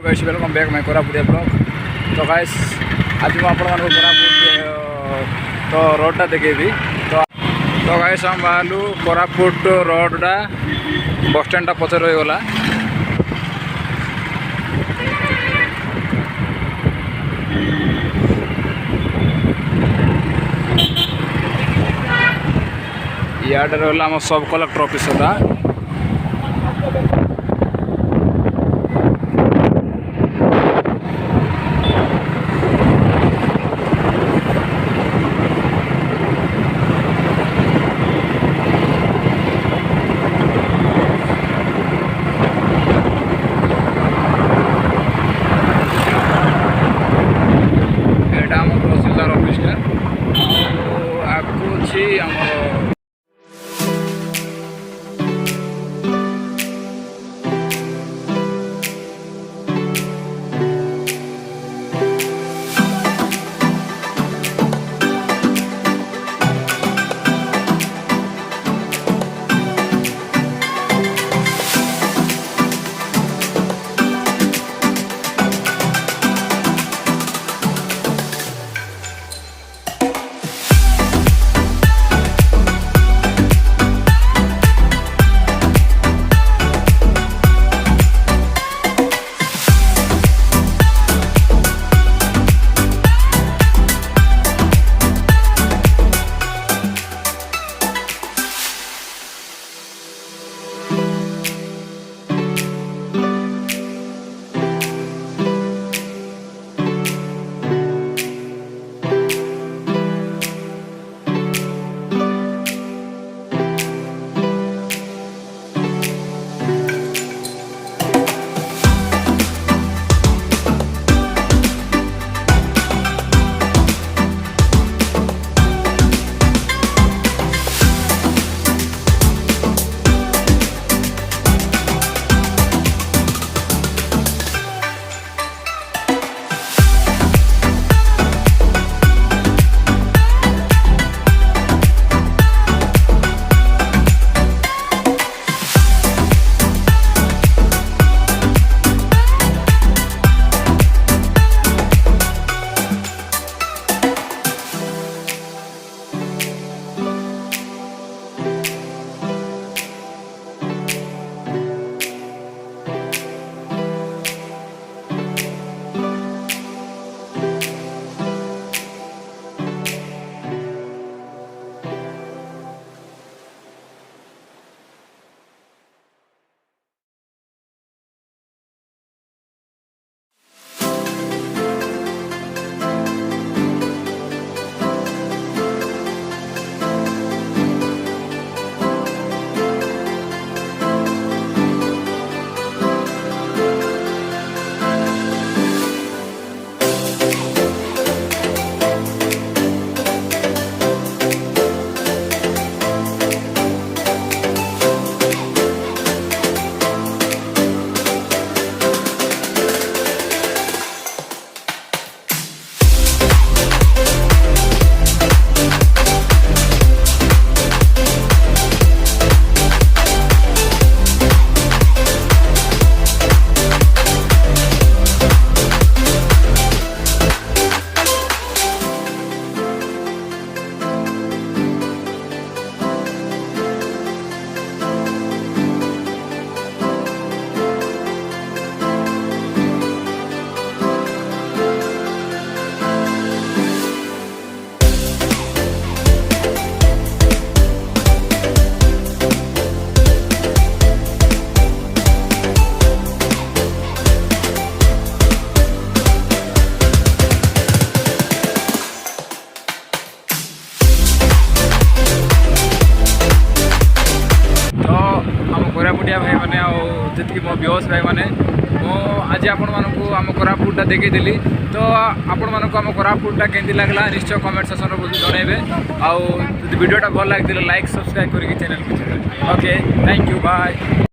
Guys welcome back मैं कोरापुटिया blog. तो guys आज मैं आपण मानक कोरापुट तो रोडटा देखेबी। तो गाइस हम बाहलु कोरापुट रोडटा बस स्टैंड पछर रही गला। इयाडे रहला हम सब कलेक्टर ऑफिस होता। कोरापुटिया भाई मैंने जी मो व्यूअर्स भाई मैंने आज आपण मानक आम कोरापुटा देखी तो आपण मानक आम कोरापुटा केमती लगला निश्चय कमेंट सेक्शन में जनइबे। आउ वीडियोटा भल लगी लाइक सब्सक्राइब करके चैनल को ओके थैंक यू बाय।